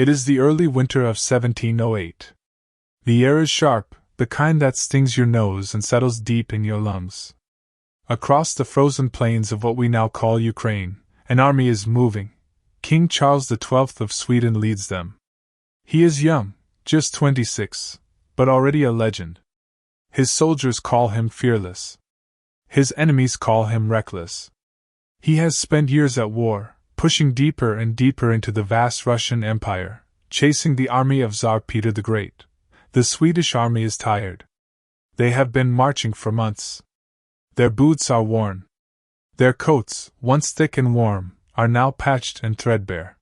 It is the early winter of 1708. The air is sharp, the kind that stings your nose and settles deep in your lungs. Across the frozen plains of what we now call Ukraine, an army is moving. King Charles XII of Sweden leads them. He is young, just 26, but already a legend. His soldiers call him fearless. His enemies call him reckless. He has spent years at war, pushing deeper and deeper into the vast Russian Empire, chasing the army of Tsar Peter the Great. The Swedish army is tired. They have been marching for months. Their boots are worn. Their coats, once thick and warm, are now patched and threadbare.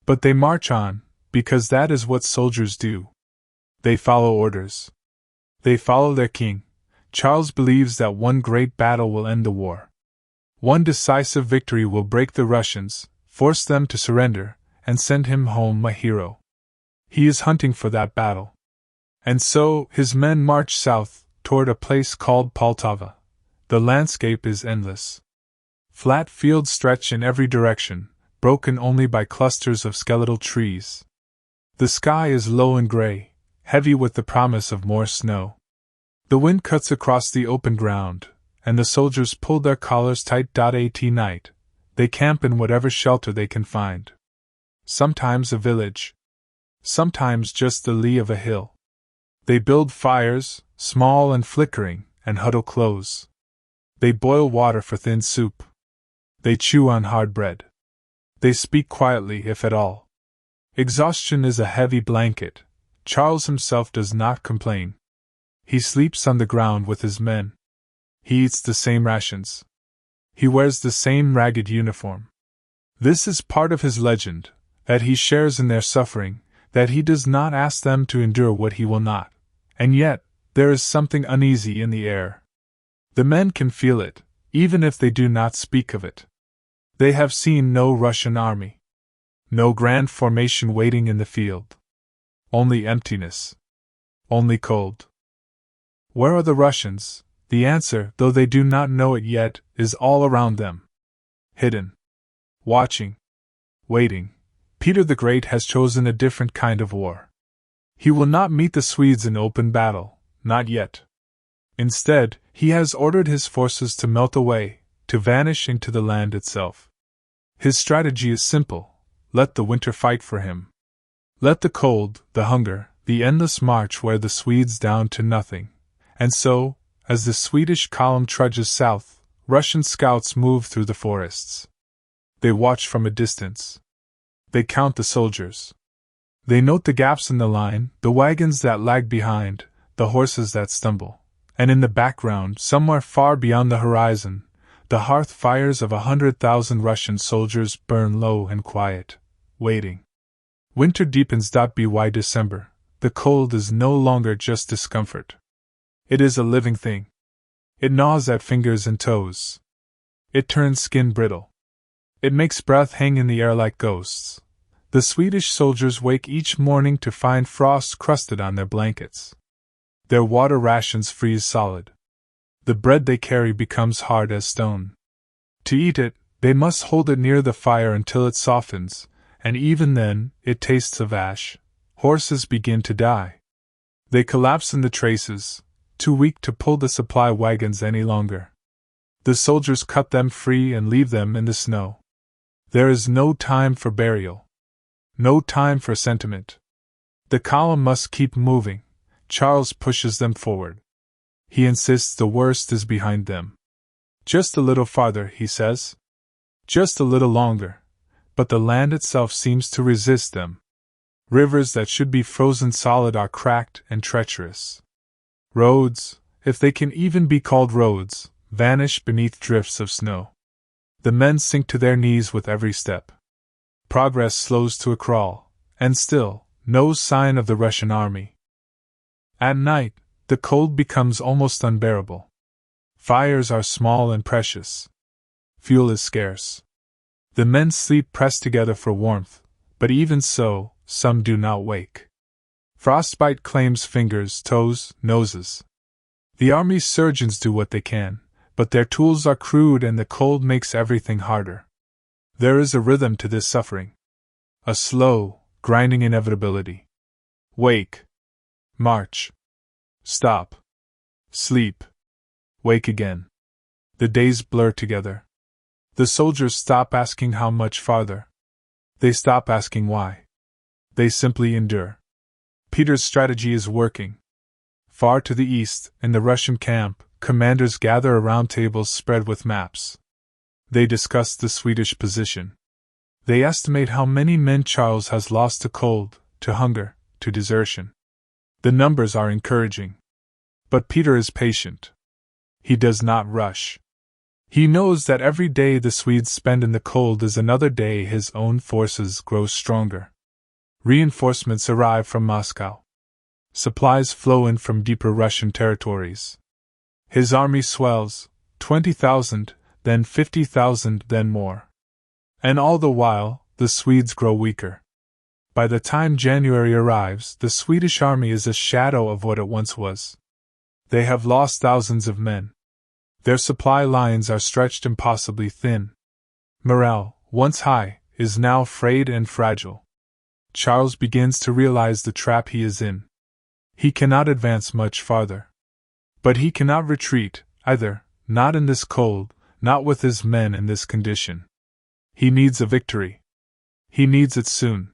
But they march on, because that is what soldiers do. They follow orders. They follow their king. Charles believes that one great battle will end the war. One decisive victory will break the Russians, force them to surrender, and send him home a hero. He is hunting for that battle. And so, his men march south, toward a place called Poltava. The landscape is endless. Flat fields stretch in every direction, broken only by clusters of skeletal trees. The sky is low and gray, heavy with the promise of more snow. The wind cuts across the open ground, and the soldiers pull their collars tight. At night, they camp in whatever shelter they can find. Sometimes a village. Sometimes just the lee of a hill. They build fires, small and flickering, and huddle close. They boil water for thin soup. They chew on hard bread. They speak quietly, if at all. Exhaustion is a heavy blanket. Charles himself does not complain. He sleeps on the ground with his men. He eats the same rations. He wears the same ragged uniform. This is part of his legend, that he shares in their suffering, that he does not ask them to endure what he will not. And yet, there is something uneasy in the air. The men can feel it, even if they do not speak of it. They have seen no Russian army. No grand formation waiting in the field. Only emptiness. Only cold. Where are the Russians? The answer, though they do not know it yet, is all around them. Hidden. Watching. Waiting. Peter the Great has chosen a different kind of war. He will not meet the Swedes in open battle, not yet. Instead, he has ordered his forces to melt away, to vanish into the land itself. His strategy is simple: let the winter fight for him. Let the cold, the hunger, the endless march wear the Swedes down to nothing. And so, as the Swedish column trudges south, Russian scouts move through the forests. They watch from a distance. They count the soldiers. They note the gaps in the line, the wagons that lag behind, the horses that stumble. And in the background, somewhere far beyond the horizon, the hearth fires of 100,000 Russian soldiers burn low and quiet, waiting. Winter deepens. By December, the cold is no longer just discomfort. It is a living thing. It gnaws at fingers and toes. It turns skin brittle. It makes breath hang in the air like ghosts. The Swedish soldiers wake each morning to find frost crusted on their blankets. Their water rations freeze solid. The bread they carry becomes hard as stone. To eat it, they must hold it near the fire until it softens, and even then, it tastes of ash. Horses begin to die. They collapse in the traces, too weak to pull the supply wagons any longer. The soldiers cut them free and leave them in the snow. There is no time for burial. No time for sentiment. The column must keep moving. Charles pushes them forward. He insists the worst is behind them. Just a little farther, he says. Just a little longer. But the land itself seems to resist them. Rivers that should be frozen solid are cracked and treacherous. Roads, if they can even be called roads, vanish beneath drifts of snow. The men sink to their knees with every step. Progress slows to a crawl, and still, no sign of the Russian army. At night, the cold becomes almost unbearable. Fires are small and precious. Fuel is scarce. The men sleep pressed together for warmth, but even so, some do not wake. Frostbite claims fingers, toes, noses. The army's surgeons do what they can, but their tools are crude and the cold makes everything harder. There is a rhythm to this suffering. A slow, grinding inevitability. Wake. March. Stop. Sleep. Wake again. The days blur together. The soldiers stop asking how much farther. They stop asking why. They simply endure. Peter's strategy is working. Far to the east, in the Russian camp, commanders gather around tables spread with maps. They discuss the Swedish position. They estimate how many men Charles has lost to cold, to hunger, to desertion. The numbers are encouraging. But Peter is patient. He does not rush. He knows that every day the Swedes spend in the cold is another day his own forces grow stronger. Reinforcements arrive from Moscow. Supplies flow in from deeper Russian territories. His army swells, 20,000, then 50,000, then more. And all the while, the Swedes grow weaker. By the time January arrives, the Swedish army is a shadow of what it once was. They have lost thousands of men. Their supply lines are stretched impossibly thin. Morale, once high, is now frayed and fragile. Charles begins to realize the trap he is in. He cannot advance much farther. But he cannot retreat, either, not in this cold, not with his men in this condition. He needs a victory. He needs it soon.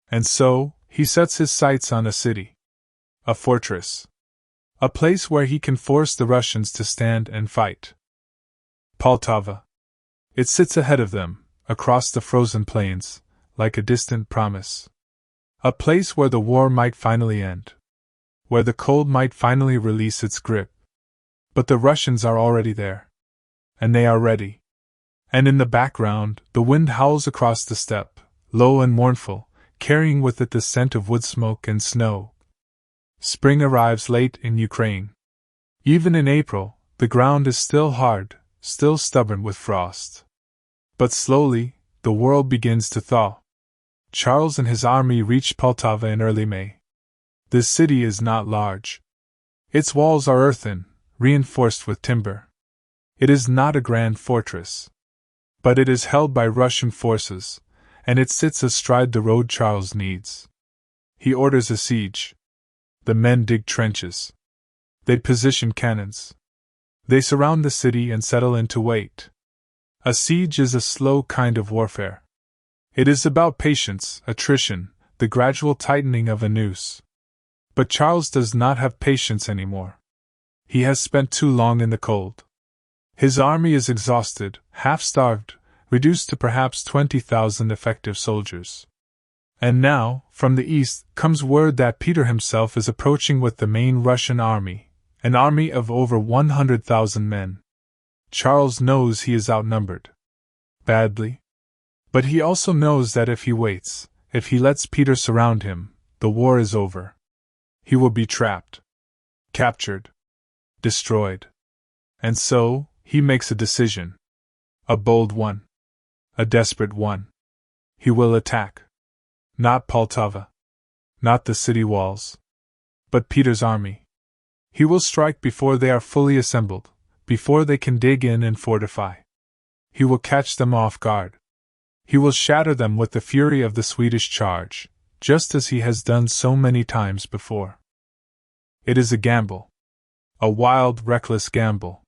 And so, he sets his sights on a city. A fortress. A place where he can force the Russians to stand and fight. Poltava. It sits ahead of them, across the frozen plains, like a distant promise. A place where the war might finally end. Where the cold might finally release its grip. But the Russians are already there. And they are ready. And in the background, the wind howls across the steppe, low and mournful, carrying with it the scent of wood smoke and snow. Spring arrives late in Ukraine. Even in April, the ground is still hard, still stubborn with frost. But slowly, the world begins to thaw. Charles and his army reach Poltava in early May. This city is not large. Its walls are earthen, reinforced with timber. It is not a grand fortress. But it is held by Russian forces, and it sits astride the road Charles needs. He orders a siege. The men dig trenches. They position cannons. They surround the city and settle in to wait. A siege is a slow kind of warfare. It is about patience, attrition, the gradual tightening of a noose. But Charles does not have patience anymore. He has spent too long in the cold. His army is exhausted, half-starved, reduced to perhaps 20,000 effective soldiers. And now, from the east, comes word that Peter himself is approaching with the main Russian army, an army of over 100,000 men. Charles knows he is outnumbered. Badly. But he also knows that if he waits, if he lets Peter surround him, the war is over. He will be trapped. Captured. Destroyed. And so, he makes a decision. A bold one. A desperate one. He will attack. Not Poltava. Not the city walls. But Peter's army. He will strike before they are fully assembled, before they can dig in and fortify. He will catch them off guard. He will shatter them with the fury of the Swedish charge, just as he has done so many times before. It is a gamble. A wild, reckless gamble.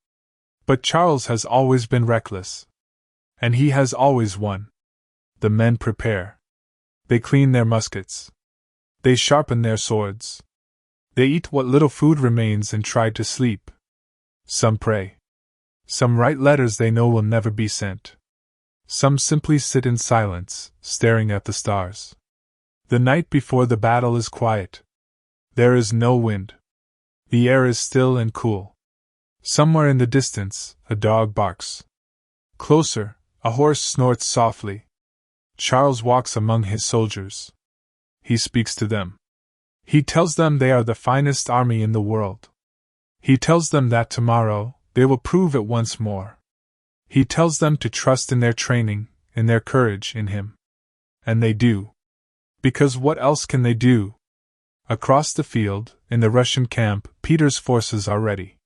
But Charles has always been reckless. And he has always won. The men prepare. They clean their muskets. They sharpen their swords. They eat what little food remains and try to sleep. Some pray. Some write letters they know will never be sent. Some simply sit in silence, staring at the stars. The night before the battle is quiet. There is no wind. The air is still and cool. Somewhere in the distance, a dog barks. Closer, a horse snorts softly. Charles walks among his soldiers. He speaks to them. He tells them they are the finest army in the world. He tells them that tomorrow, they will prove it once more. He tells them to trust in their training, in their courage, in him. And they do. Because what else can they do? Across the field, in the Russian camp, Peter's forces are ready.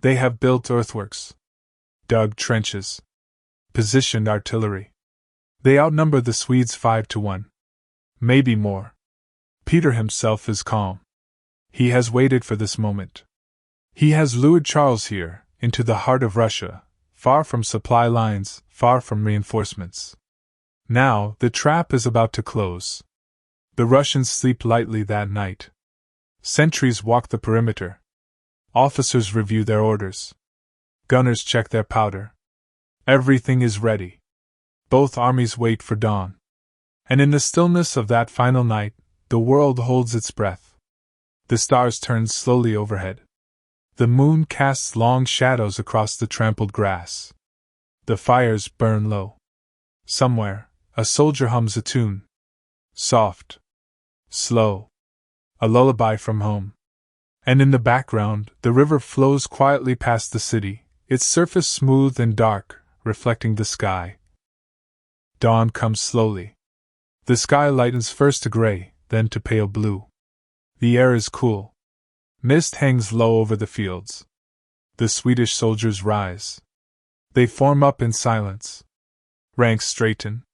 They have built earthworks. Dug trenches. Positioned artillery. They outnumber the Swedes 5-1. Maybe more. Peter himself is calm. He has waited for this moment. He has lured Charles here, into the heart of Russia, far from supply lines, far from reinforcements. Now, the trap is about to close. The Russians sleep lightly that night. Sentries walk the perimeter. Officers review their orders. Gunners check their powder. Everything is ready. Both armies wait for dawn. And in the stillness of that final night, the world holds its breath. The stars turn slowly overhead. The moon casts long shadows across the trampled grass. The fires burn low. Somewhere, a soldier hums a tune. Soft. Slow. A lullaby from home. And in the background, the river flows quietly past the city, its surface smooth and dark, reflecting the sky. Dawn comes slowly. The sky lightens first to gray, then to pale blue. The air is cool. Mist hangs low over the fields. The Swedish soldiers rise. They form up in silence. Ranks straighten.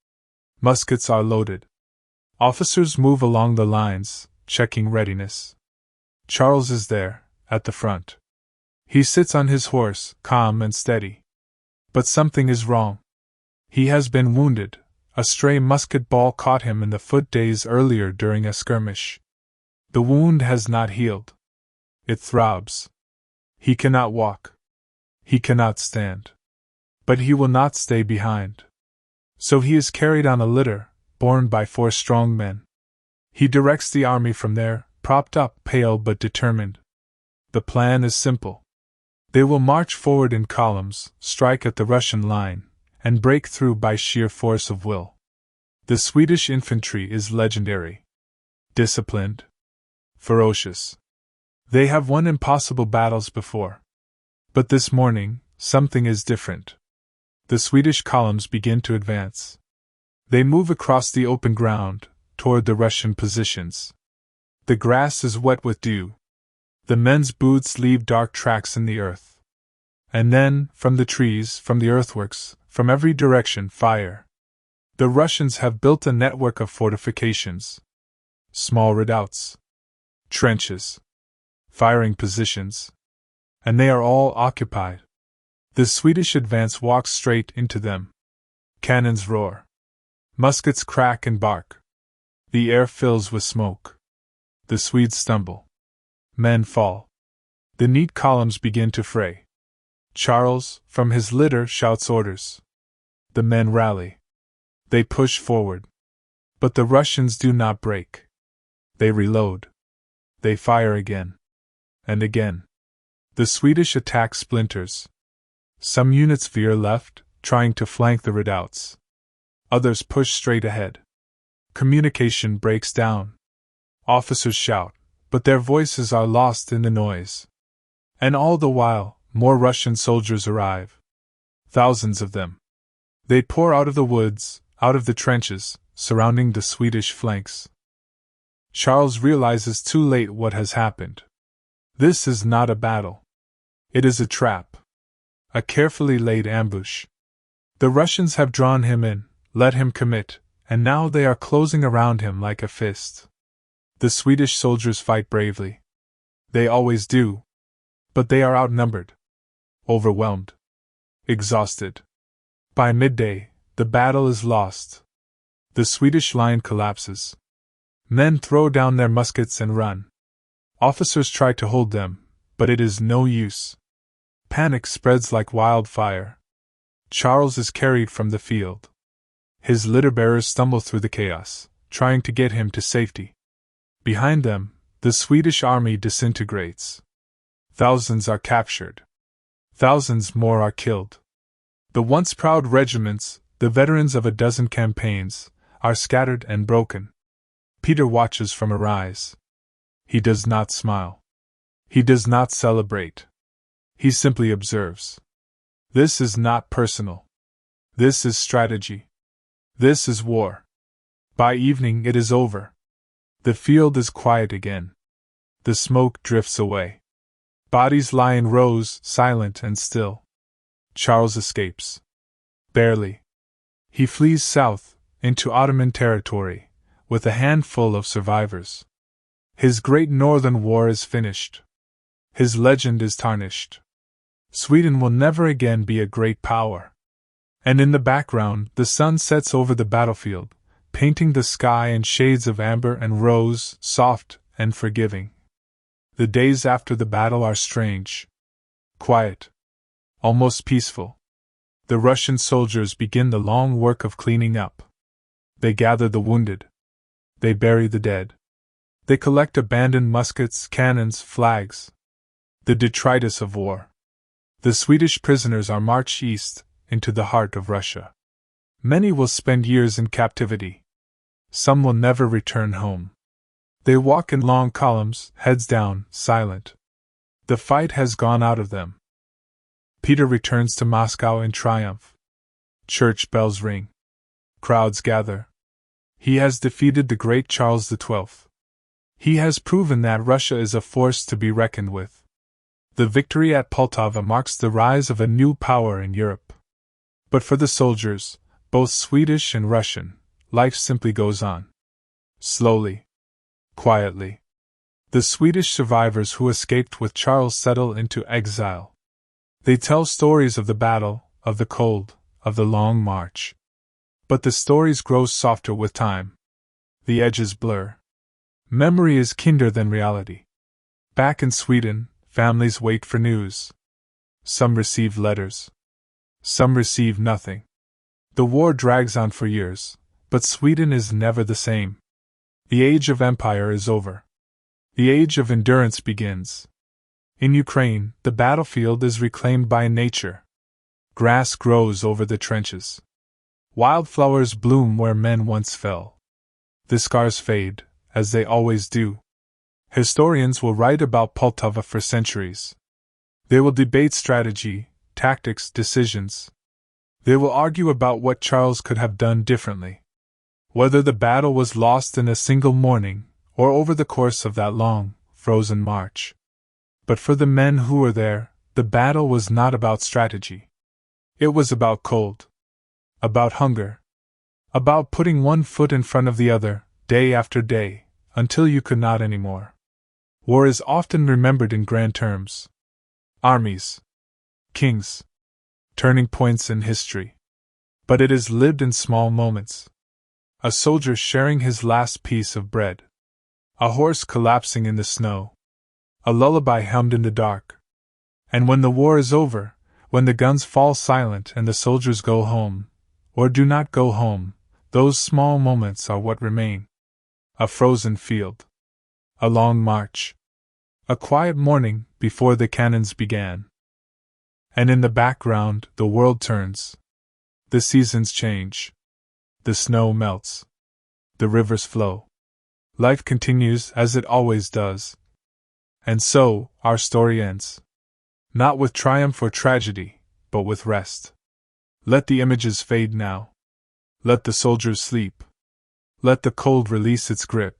Muskets are loaded. Officers move along the lines, checking readiness. Charles is there, at the front. He sits on his horse, calm and steady. But something is wrong. He has been wounded. A stray musket ball caught him in the foot days earlier during a skirmish. The wound has not healed. It throbs. He cannot walk. He cannot stand. But he will not stay behind. So he is carried on a litter, borne by 4 strong men. He directs the army from there, propped up, pale but determined. The plan is simple. They will march forward in columns, strike at the Russian line, and break through by sheer force of will. The Swedish infantry is legendary. Disciplined. Ferocious. They have won impossible battles before. But this morning, something is different. The Swedish columns begin to advance. They move across the open ground, toward the Russian positions. The grass is wet with dew. The men's boots leave dark tracks in the earth. And then, from the trees, from the earthworks, from every direction, fire. The Russians have built a network of fortifications. Small redoubts. Trenches. Firing positions. And they are all occupied. The Swedish advance walks straight into them. Cannons roar. Muskets crack and bark. The air fills with smoke. The Swedes stumble. Men fall. The neat columns begin to fray. Charles, from his litter, shouts orders. The men rally. They push forward. But the Russians do not break. They reload. They fire again. And again. The Swedish attack splinters. Some units veer left, trying to flank the redoubts. Others push straight ahead. Communication breaks down. Officers shout, but their voices are lost in the noise. And all the while, more Russian soldiers arrive. Thousands of them. They pour out of the woods, out of the trenches, surrounding the Swedish flanks. Charles realizes too late what has happened. This is not a battle. It is a trap. A carefully laid ambush. The Russians have drawn him in, let him commit, and now they are closing around him like a fist. The Swedish soldiers fight bravely. They always do. But they are outnumbered. Overwhelmed. Exhausted. By midday, the battle is lost. The Swedish line collapses. Men throw down their muskets and run. Officers try to hold them, but it is no use. Panic spreads like wildfire. Charles is carried from the field. His litter-bearers stumble through the chaos, trying to get him to safety. Behind them, the Swedish army disintegrates. Thousands are captured. Thousands more are killed. The once proud regiments, the veterans of a dozen campaigns, are scattered and broken. Peter watches from a rise. He does not smile. He does not celebrate. He simply observes. This is not personal. This is strategy. This is war. By evening it is over. The field is quiet again. The smoke drifts away. Bodies lie in rows, silent and still. Charles escapes. Barely. He flees south, into Ottoman territory, with a handful of survivors. His great Northern War is finished. His legend is tarnished. Sweden will never again be a great power. And in the background, the sun sets over the battlefield, painting the sky in shades of amber and rose, soft and forgiving. The days after the battle are strange. Quiet. Almost peaceful. The Russian soldiers begin the long work of cleaning up. They gather the wounded. They bury the dead. They collect abandoned muskets, cannons, flags. The detritus of war. The Swedish prisoners are marched east, into the heart of Russia. Many will spend years in captivity. Some will never return home. They walk in long columns, heads down, silent. The fight has gone out of them. Peter returns to Moscow in triumph. Church bells ring. Crowds gather. He has defeated the great Charles XII. He has proven that Russia is a force to be reckoned with. The victory at Poltava marks the rise of a new power in Europe. But for the soldiers, both Swedish and Russian, life simply goes on. Slowly. Quietly. The Swedish survivors who escaped with Charles settle into exile. They tell stories of the battle, of the cold, of the long march. But the stories grow softer with time. The edges blur. Memory is kinder than reality. Back in Sweden, families wait for news. Some receive letters. Some receive nothing. The war drags on for years, but Sweden is never the same. The age of empire is over. The age of endurance begins. In Ukraine, the battlefield is reclaimed by nature. Grass grows over the trenches. Wildflowers bloom where men once fell. The scars fade, as they always do. Historians will write about Poltava for centuries. They will debate strategy, tactics, decisions. They will argue about what Charles could have done differently. Whether the battle was lost in a single morning, or over the course of that long, frozen march. But for the men who were there, the battle was not about strategy. It was about cold. About hunger. About putting one foot in front of the other, day after day, until you could not anymore. War is often remembered in grand terms. Armies. Kings. Turning points in history. But it is lived in small moments. A soldier sharing his last piece of bread. A horse collapsing in the snow. A lullaby hummed in the dark. And when the war is over, when the guns fall silent and the soldiers go home, or do not go home, those small moments are what remain. A frozen field. A long march. A quiet morning before the cannons began. And in the background, the world turns. The seasons change. The snow melts. The rivers flow. Life continues as it always does. And so, our story ends. Not with triumph or tragedy, but with rest. Let the images fade now. Let the soldiers sleep. Let the cold release its grip.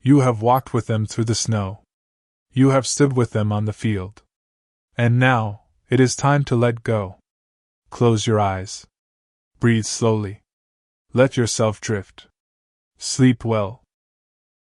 You have walked with them through the snow. You have stood with them on the field. And now, it is time to let go. Close your eyes. Breathe slowly. Let yourself drift. Sleep well.